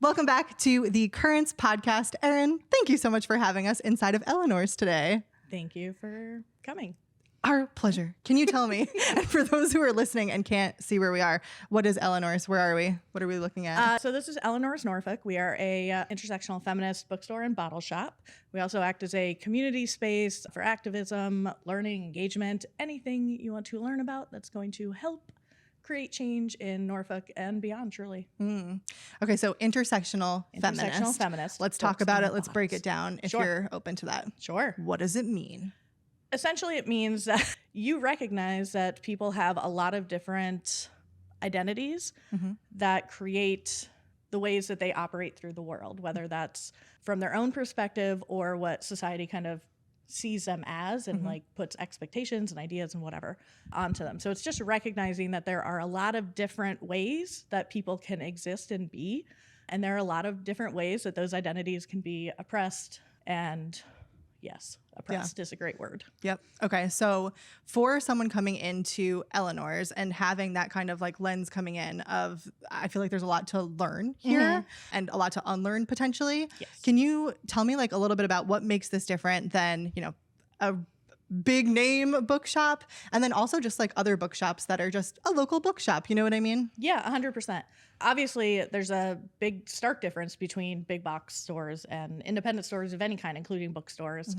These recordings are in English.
Welcome back to the Currents podcast. Erin, thank you so much for having us inside of Eleanor's today. Thank you for coming. Our pleasure. Can you tell me, and for those who are listening and can't see where we are, what is Eleanor's? Where are we? What are we looking at? So this is Eleanor's Norfolk. We are a intersectional feminist bookstore and bottle shop. We also act as a community space for activism, learning, engagement, anything you want to learn about that's going to help create change in Norfolk and beyond, truly. Okay, so intersectional feminist. Let's talk about it. Let's break it down if Sure. you're open to that. Sure. What does it mean? Essentially, it means that you recognize that people have a lot of different identities that create the ways that they operate through the world, whether that's from their own perspective or what society kind of sees them as and like puts expectations and ideas and whatever onto them. So it's just recognizing that there are a lot of different ways that people can exist and be, and there are a lot of different ways that those identities can be oppressed. And yes, oppressed is a great word. Yep. Okay. So for someone coming into Eleanor's and having that kind of like lens coming in of, I feel like there's a lot to learn here and a lot to unlearn potentially. Yes. Can you tell me like a little bit about what makes this different than, you know, a big name bookshop, and then also just like other bookshops that are just a local bookshop? You know what I mean? Yeah, 100%. Obviously, there's a big stark difference between big box stores and independent stores of any kind, including bookstores.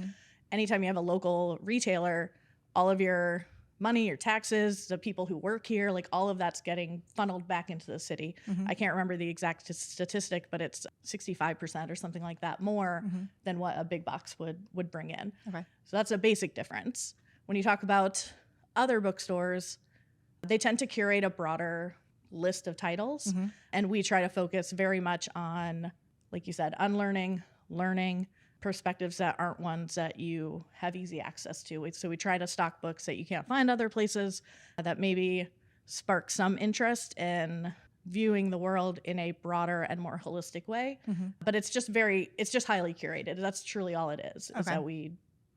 Anytime you have a local retailer, all of your money, your taxes, the people who work here, like all of that's getting funneled back into the city. I can't remember the exact statistic, but it's 65% or something like that more than what a big box would bring in. Okay. So that's a basic difference. When you talk about other bookstores, they tend to curate a broader list of titles, and we try to focus very much on, like you said, unlearning, learning, perspectives that aren't ones that you have easy access to. So we try to stock books that you can't find other places, that maybe spark some interest in viewing the world in a broader and more holistic way. But it's just highly curated. That's truly all it is that we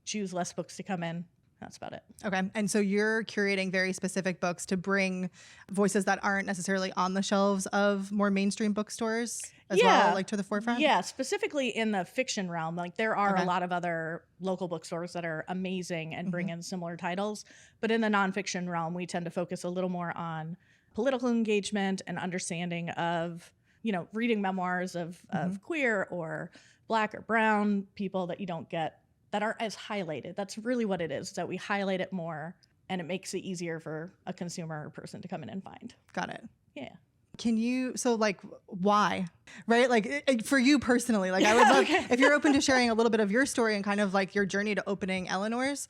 choose less books to come in. That's about it. Okay. And so you're curating very specific books to bring voices that aren't necessarily on the shelves of more mainstream bookstores as well, like to the forefront? Yeah, specifically in the fiction realm. Like there are a lot of other local bookstores that are amazing and bring in similar titles. But in the nonfiction realm, we tend to focus a little more on political engagement and understanding of, you know, reading memoirs of queer or Black or brown people that you don't get, that aren't as highlighted. That's really what it is, that we highlight it more and it makes it easier for a consumer or person to come in and find. Got it. Yeah. Can you, so like, why? Right? Like for you personally, like I would love, if you're open to sharing a little bit of your story and kind of like your journey to opening Eleanor's,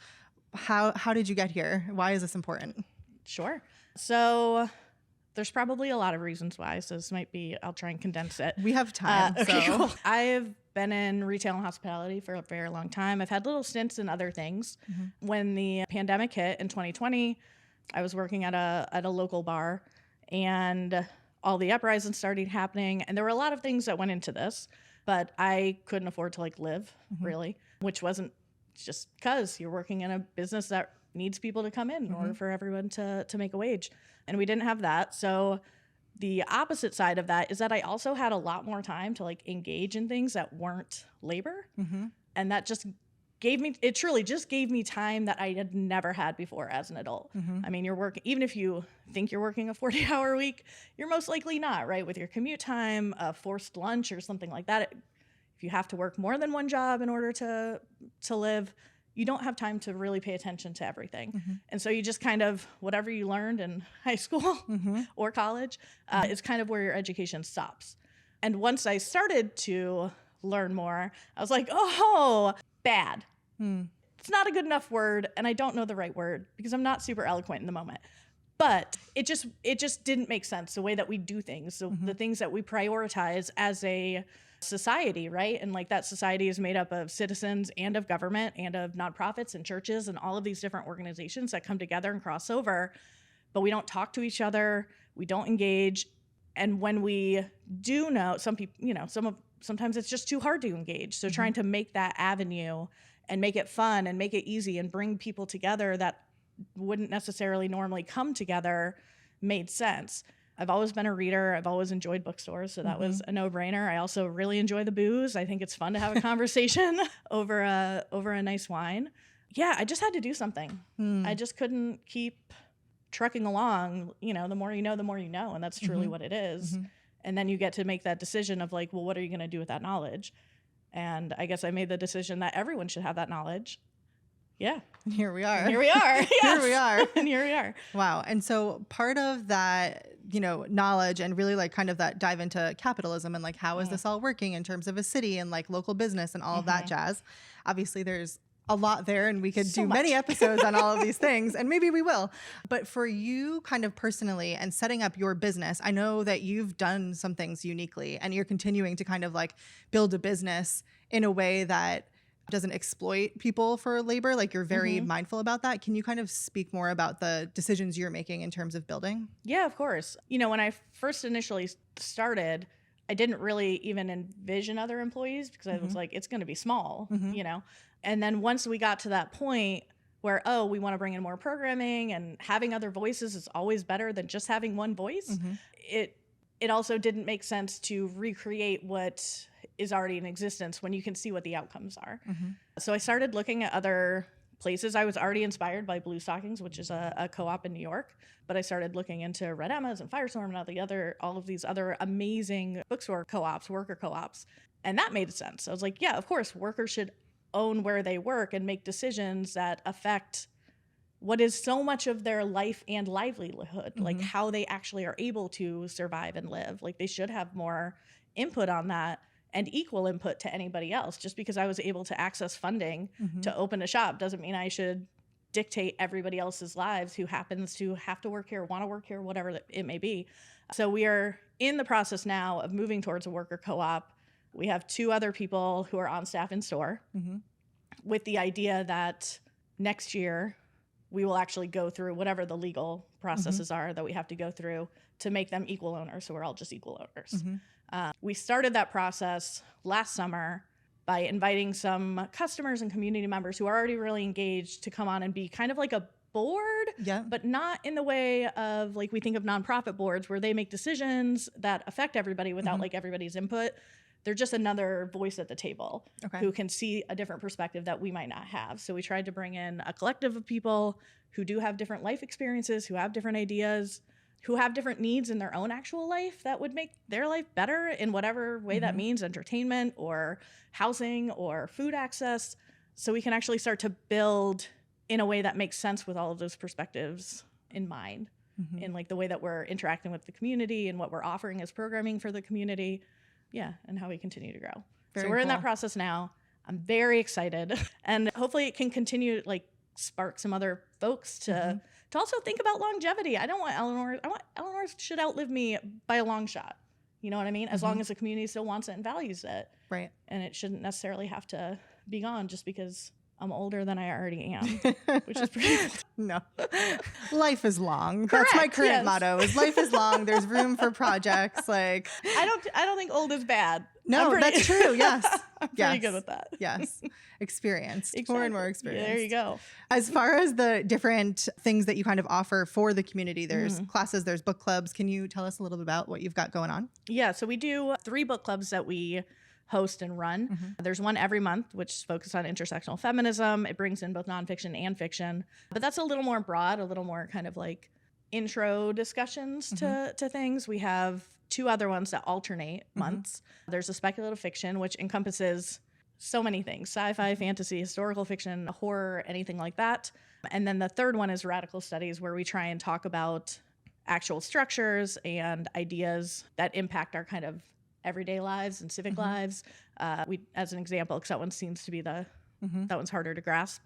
how did you get here? Why is this important? Sure. So there's probably a lot of reasons why. So this might be, I'll try and condense it. We have time. Okay, cool. I've been in retail and hospitality for a very long time. I've had little stints in other things. When the pandemic hit in 2020, I was working at a local bar, and all the uprisings started happening, and there were a lot of things that went into this, but I couldn't afford to like live really, which wasn't just because you're working in a business that needs people to come in order for everyone to make a wage, and we didn't have that. So the opposite side of that is that I also had a lot more time to like engage in things that weren't labor. And that just truly just gave me time that I had never had before as an adult. I mean, you're working, even if you think you're working a 40-hour week, you're most likely not, right? With your commute time, a forced lunch or something like that. If you have to work more than one job in order to live, you don't have time to really pay attention to everything. And so you just kind of, whatever you learned in high school or college is kind of where your education stops. And once I started to learn more, I was like, oh, bad. It's not a good enough word, and I don't know the right word because I'm not super eloquent in the moment. But it just didn't make sense, the way that we do things, so the things that we prioritize as a society, right? And like that society is made up of citizens and of government and of nonprofits and churches and all of these different organizations that come together and cross over, but we don't talk to each other, we don't engage. And when we do know, some people, you know, sometimes it's just too hard to engage. So trying to make that avenue and make it fun and make it easy and bring people together that wouldn't necessarily normally come together made sense. I've always been a reader. I've always enjoyed bookstores, so that was a no-brainer. I also really enjoy the booze. I think it's fun to have a conversation over a nice wine. Yeah, I just had to do something. I just couldn't keep trucking along. You know, the more you know, and that's truly what it is. And then you get to make that decision of like, well, what are you going to do with that knowledge? And I guess I made the decision that everyone should have that knowledge. Yeah. And here we are. And here we are. Yes. Here we are. And here we are. Wow. And so part of that, knowledge and really like kind of that dive into capitalism and like how is this all working in terms of a city and like local business and all of that jazz. Obviously there's a lot there and we could do many episodes on all of these things and maybe we will. But for you kind of personally and setting up your business, I know that you've done some things uniquely and you're continuing to kind of like build a business in a way that doesn't exploit people for labor. Like you're very mindful about that. Can you kind of speak more about the decisions you're making in terms of building? Yeah, of course. When I first initially started, I didn't really even envision other employees because I was like, it's going to be small, And then once we got to that point where, we want to bring in more programming and having other voices is always better than just having one voice. It also didn't make sense to recreate what is already in existence when you can see what the outcomes are. So I started looking at other places. I was already inspired by Blue Stockings, which is a co-op in New York, but I started looking into Red Emma's and Firestorm and all of these other amazing bookstore co-ops, worker co-ops. And that made sense. I was like, yeah, of course, workers should own where they work and make decisions that affect what is so much of their life and livelihood, like how they actually are able to survive and live. Like they should have more input on that and equal input to anybody else. Just because I was able to access funding to open a shop doesn't mean I should dictate everybody else's lives who happens to have to work here, want to work here, whatever it may be. So we are in the process now of moving towards a worker co-op. We have 2 other people who are on staff in store with the idea that next year we will actually go through whatever the legal processes are that we have to go through to make them equal owners. So we're all just equal owners. We started that process last summer by inviting some customers and community members who are already really engaged to come on and be kind of like a board, but not in the way of like we think of nonprofit boards where they make decisions that affect everybody without like everybody's input. They're just another voice at the table who can see a different perspective that we might not have. So we tried to bring in a collective of people who do have different life experiences, who have different ideas, who have different needs in their own actual life that would make their life better in whatever way that means, entertainment or housing or food access. So we can actually start to build in a way that makes sense with all of those perspectives in mind, in like the way that we're interacting with the community and what we're offering as programming for the community. Yeah, and how we continue to grow. So we're in that process now. I'm very excited. And hopefully it can continue like spark some other folks to also think about longevity. I want Eleanor should outlive me by a long shot. You know what I mean? As long as the community still wants it and values it. Right. And it shouldn't necessarily have to be gone just because I'm older than I already am, which is pretty cool. No. Life is long. Correct, that's my current motto is life is long. There's room for projects. Like I don't think old is bad. No, that's true. Yes. I'm pretty good with that. Yes. Experienced. Exactly. More and more experienced. There you go. As far as the different things that you kind of offer for the community, there's classes, there's book clubs. Can you tell us a little bit about what you've got going on? Yeah. So we do 3 book clubs that we host and run. There's one every month, which is focused on intersectional feminism. It brings in both nonfiction and fiction, but that's a little more broad, a little more kind of like intro discussions to things. We have 2 other ones that alternate months. There's a speculative fiction, which encompasses so many things: sci-fi, fantasy, historical fiction, horror, anything like that. And then the 3rd one is radical studies, where we try and talk about actual structures and ideas that impact our kind of everyday lives and civic lives. We, as an example, because that one seems to be that one's harder to grasp.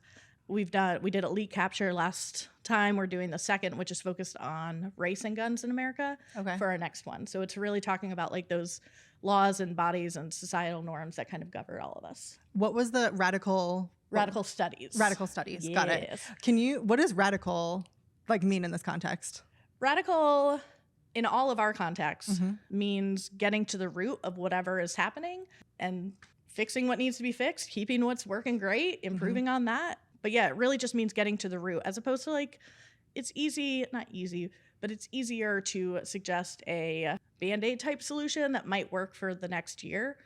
We did elite capture last time. We're doing the 2nd, which is focused on race and guns in America for our next one. So it's really talking about like those laws and bodies and societal norms that kind of govern all of us. What was the radical studies? Radical studies. Yes. Got it. What does radical like mean in this context? Radical in all of our contexts means getting to the root of whatever is happening and fixing what needs to be fixed, keeping what's working great, improving on that. But yeah, it really just means getting to the root, as opposed to like, it's easy, not easy, but it's easier to suggest a Band-Aid type solution that might work for the next year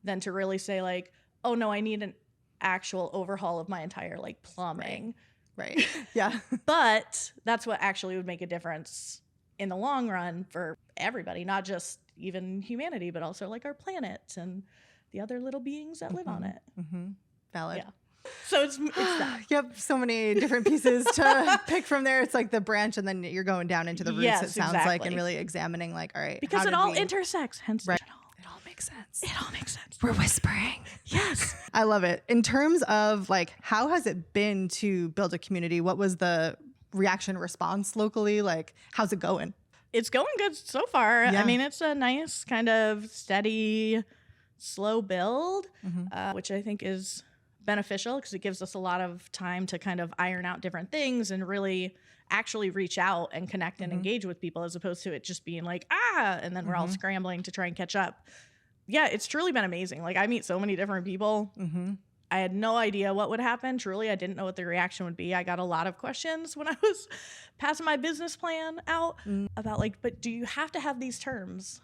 than to really say like, oh no, I need an actual overhaul of my entire like plumbing. Right. Yeah. But that's what actually would make a difference in the long run for everybody, not just even humanity, but also like our planet and the other little beings that live on it. Valid. Yeah. So it's that. Yep. So many different pieces to pick from there. It's like the branch and then you're going down into the roots, Yes, it sounds like, exactly. and really examining like, all right. Because how it did all we- intersects, hence Right. digital. It all makes sense. It all makes sense. We're whispering. Yes. I love it. In terms of like, how has it been to build a community? What was the reaction response locally? Like, how's it going? It's going good so far. Yeah. I mean, it's a nice kind of steady, slow build, which I think is beneficial because it gives us a lot of time to kind of iron out different things and really actually reach out and connect and engage with people, as opposed to it just being like, and then we're all scrambling to try and catch up. Yeah, it's truly been amazing. Like, I meet so many different people. I had no idea what would happen. Truly, I didn't know what the reaction would be. I got a lot of questions when I was passing my business plan out about like, but do you have to have these terms?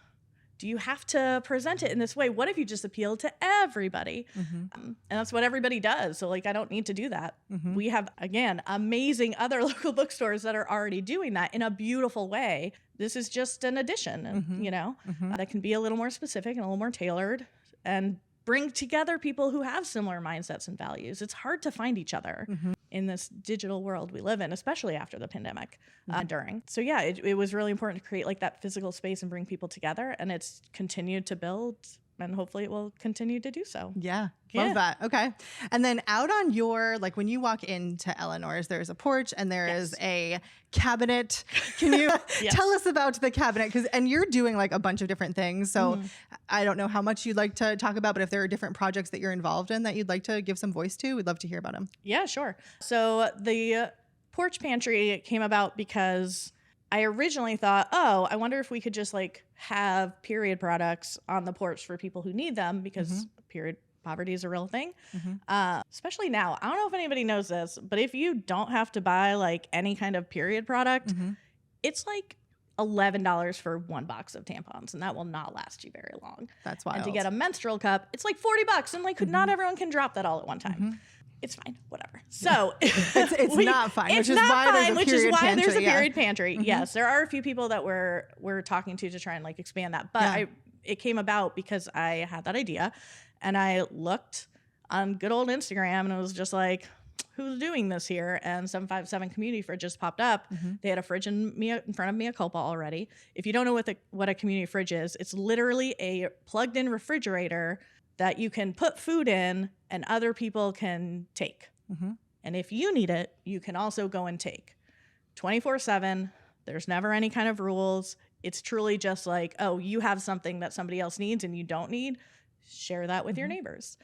Do you have to present it in this way? What if you just appeal to everybody? And that's what everybody does. So like, I don't need to do that. We have, again, amazing other local bookstores that are already doing that in a beautiful way. This is just an addition, you know, that can be a little more specific and a little more tailored and bring together people who have similar mindsets and values. It's hard to find each other in this digital world we live in, especially after the pandemic during. So yeah, it was really important to create like that physical space and bring people together, and it's continued to build, and hopefully it will continue to do so. Yeah. Love that. Okay. And then out on your, like when you walk into Eleanor's, there's a porch and there is a cabinet. Can you tell us about the cabinet? And you're doing like a bunch of different things. So I don't know how much you'd like to talk about, but if there are different projects that you're involved in that you'd like to give some voice to, we'd love to hear about them. Yeah, sure. So the porch pantry came about because I originally thought, oh, I wonder if we could just like have period products on the porch for people who need them, because period poverty is a real thing. Especially now. I don't know if anybody knows this, but if you don't have to buy like any kind of period product, it's like $11 for one box of tampons, and that will not last you very long. That's wild. And to get a menstrual cup, it's like $40, and like not everyone can drop that all at one time. It's fine, whatever. So it's not fine, it's which is not why fine, which is why there's a yeah. period pantry. Yes, there are a few people that we're talking to try and like expand that, but it came about because I had that idea, and I looked on good old Instagram, and it was just like, who's doing this here? And 757 Community Fridge just popped up. They had a fridge in front of Mea Culpa already. If you don't know what a community fridge is, it's literally a plugged-in refrigerator that you can put food in and other people can take. And if you need it, you can also go and take 24/7. There's never any kind of rules. It's truly just like, oh, you have something that somebody else needs and you don't need, share that with your neighbors.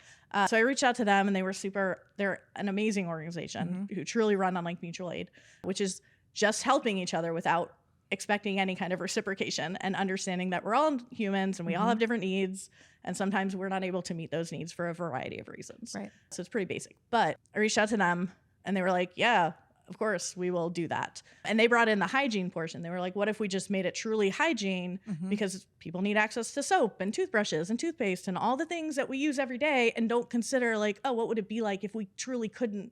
So I reached out to them, and they're an amazing organization who truly run on like mutual aid, which is just helping each other without expecting any kind of reciprocation, and understanding that we're all humans and we all have different needs. And sometimes we're not able to meet those needs for a variety of reasons. Right. So it's pretty basic. But I reached out to them, and they were like, yeah, of course we will do that. And they brought in the hygiene portion. They were like, what if we just made it truly hygiene? Because people need access to soap and toothbrushes and toothpaste and all the things that we use every day, and don't consider like, oh, what would it be like if we truly couldn't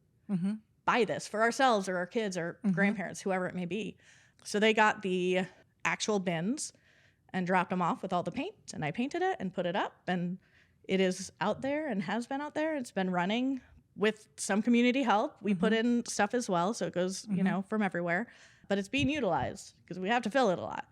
buy this for ourselves or our kids or grandparents, whoever it may be. So they got the actual bins and dropped them off with all the paint, and I painted it and put it up, and it is out there and has been out there. It's been running with some community help. We put in stuff as well, so it goes, you know, from everywhere, but it's being utilized because we have to fill it a lot.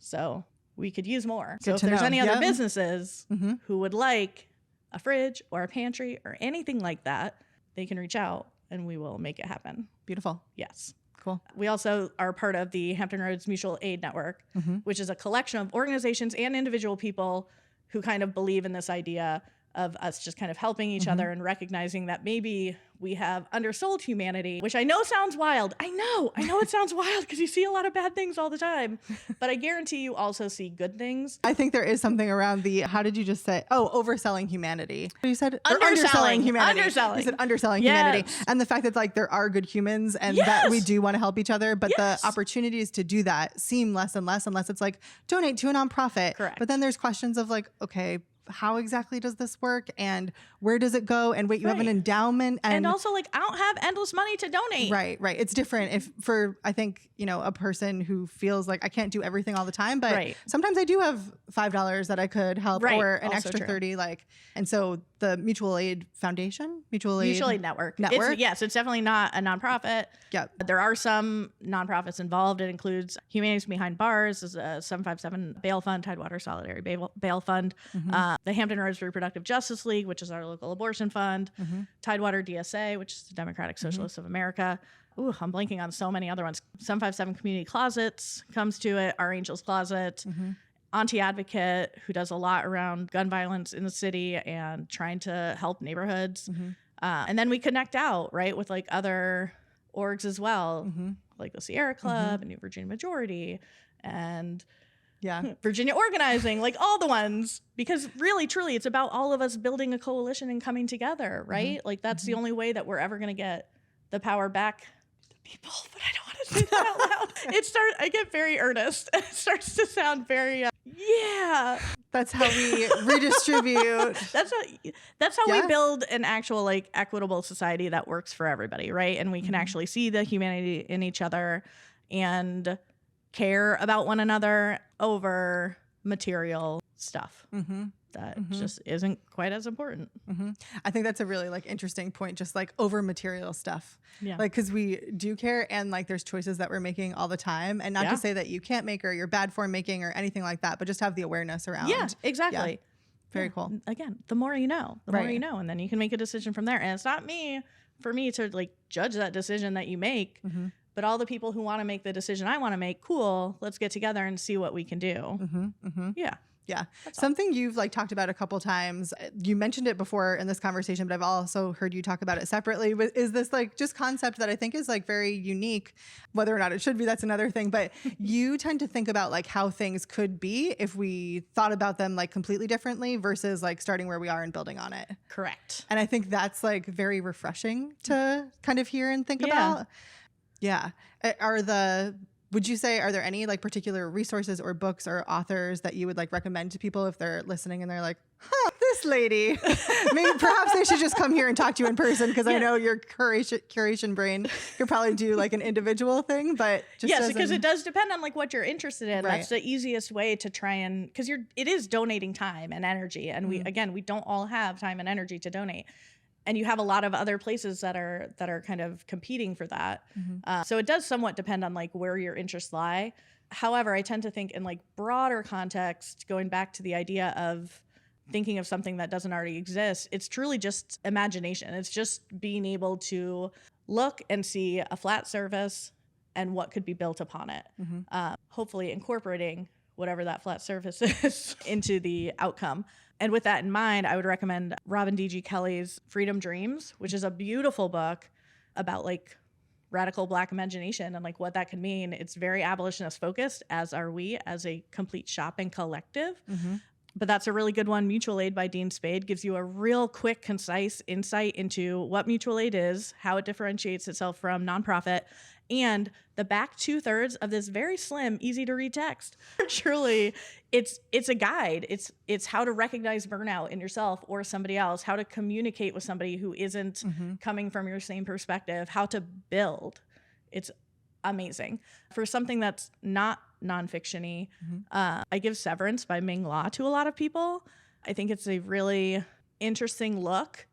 So we could use more. So if there's any other businesses who would like a fridge or a pantry or anything like that, they can reach out and we will make it happen. Beautiful. Yes. Cool. We also are part of the Hampton Roads Mutual Aid Network, which is a collection of organizations and individual people who kind of believe in this idea of us just kind of helping each other and recognizing that maybe we have undersold humanity, which I know sounds wild. I know it sounds wild because you see a lot of bad things all the time, but I guarantee you also see good things. I think there is something around the, how did you just say? Oh, overselling humanity. You said Underselling humanity. Underselling. You said underselling Yes. humanity. And the fact that like there are good humans and that we do want to help each other, but the opportunities to do that seem less and less unless it's like donate to a nonprofit. Correct. But then there's questions of like, okay, how exactly does this work and where does it go? And wait, you have an endowment. And also like, I don't have endless money to donate. Right. It's different if for, I think, a person who feels like I can't do everything all the time, but sometimes I do have $5 that I could help or an Also extra true. 30. And so the Mutual Aid Foundation, Mutual Aid Network. Network? It's definitely not a nonprofit. Yep. There are some nonprofits involved. It includes Humanities Behind Bars, is a 757 Bail Fund, Tidewater Solidarity Bail Fund, the Hampton Roads Reproductive Justice League, which is our local abortion fund, Tidewater DSA, which is the Democratic Socialists of America. Ooh, I'm blanking on so many other ones. 757 Community Closets comes to it, Our Angel's Closet, Auntie Advocate, who does a lot around gun violence in the city and trying to help neighborhoods. And then we connect out, right, with like other orgs as well, like the Sierra Club and New Virginia Majority and Virginia Organizing, like all the ones, because really, truly, it's about all of us building a coalition and coming together, right? Like that's the only way that we're ever going to get the power back to people. But I don't want to say that out loud. I get very earnest. It starts to sound very, That's how we redistribute. That's how we build an actual like equitable society that works for everybody, right? And we can actually see the humanity in each other and care about one another over material stuff that just isn't quite as important. I think that's a really like interesting point, just like over material stuff. Yeah. Like, because we do care and like there's choices that we're making all the time, and not to say that you can't make or you're bad for making or anything like that, but just have the awareness around. Yeah, exactly. Yeah. Very cool. Again, the more you know, more you know, and then you can make a decision from there. And it's not for me to like judge that decision that you make, but all the people who want to make the decision I want to make, cool, let's get together and see what we can do. Yeah. Yeah. Something you've like talked about a couple times, you mentioned it before in this conversation, but I've also heard you talk about it separately, is this like just concept that I think is like very unique. Whether or not it should be, that's another thing. But you tend to think about like how things could be if we thought about them like completely differently versus like starting where we are and building on it. Correct. And I think that's like very refreshing to kind of hear and think about. Yeah. Would you say, are there any like particular resources or books or authors that you would like recommend to people if they're listening and they're like, this lady, maybe perhaps they should just come here and talk to you in person, because I know your curation brain could probably do like an individual thing, but just because it does depend on like what you're interested in. That's the easiest way to try and, because it is donating time and energy, and we don't all have time and energy to donate. And you have a lot of other places that are kind of competing for that. So it does somewhat depend on like where your interests lie. However, I tend to think in like broader context, going back to the idea of thinking of something that doesn't already exist, it's truly just imagination. It's just being able to look and see a flat surface and what could be built upon it. Hopefully incorporating whatever that flat surface is into the outcome. And with that in mind, I would recommend Robin D.G. Kelley's Freedom Dreams, which is a beautiful book about like radical Black imagination and like what that could mean. It's very abolitionist focused, as are we as a complete shopping collective. But that's a really good one. Mutual Aid by Dean Spade gives you a real quick, concise insight into what mutual aid is, how it differentiates itself from nonprofit, and the back 2/3 of this very slim, easy to read text. Truly, it's a guide. It's how to recognize burnout in yourself or somebody else, how to communicate with somebody who isn't coming from your same perspective, how to build. It's amazing. For something that's not nonfiction-y, I give Severance by Ming La to a lot of people. I think it's a really interesting look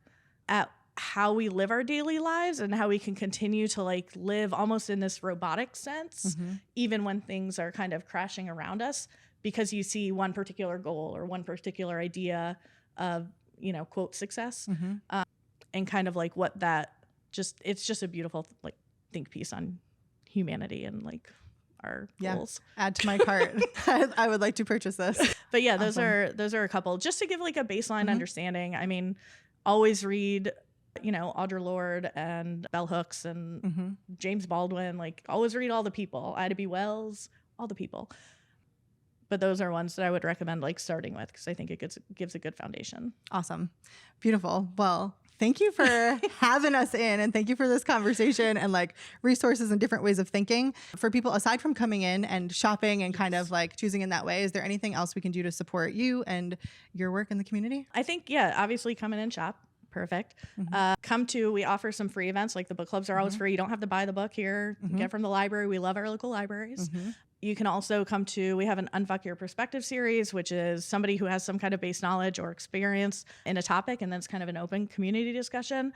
at how we live our daily lives and how we can continue to like live almost in this robotic sense, even when things are kind of crashing around us, because you see one particular goal or one particular idea of, quote, success, and kind of like what that it's just a beautiful like think piece on humanity and like our Yeah. goals. Add to my cart. I would like to purchase this. But yeah, Awesome. those are a couple just to give like a baseline understanding. I mean, always read, Audre Lorde and Bell Hooks and James Baldwin. Like, always read all the people. Ida B. Wells, all the people. But those are ones that I would recommend like starting with because I think it gives a good foundation. Awesome. Beautiful. Well, thank you for having us in, and thank you for this conversation and like resources and different ways of thinking. For people, aside from coming in and shopping and kind of like choosing in that way, is there anything else we can do to support you and your work in the community? I think, obviously come in and shop. Perfect. We offer some free events, like the book clubs are always free. You don't have to buy the book here. Get from the library. We love our local libraries. You can also we have an Unfuck Your Perspective series, which is somebody who has some kind of base knowledge or experience in a topic, and then it's kind of an open community discussion.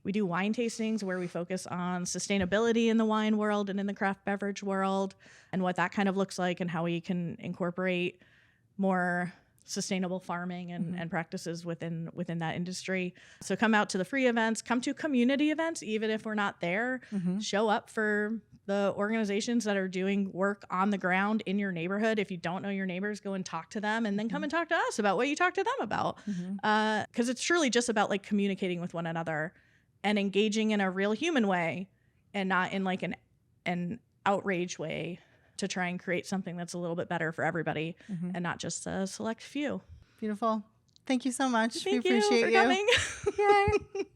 We do wine tastings where we focus on sustainability in the wine world and in the craft beverage world and what that kind of looks like and how we can incorporate more sustainable farming and practices within that industry. So come out to the free events, come to community events, even if we're not there, show up for the organizations that are doing work on the ground in your neighborhood. If you don't know your neighbors, go and talk to them, and then come and talk to us about what you talked to them about. Because it's truly just about like communicating with one another and engaging in a real human way and not in like an outrage way to try and create something that's a little bit better for everybody and not just a select few. Beautiful. Thank you so much. Thank we appreciate you for coming. Yay.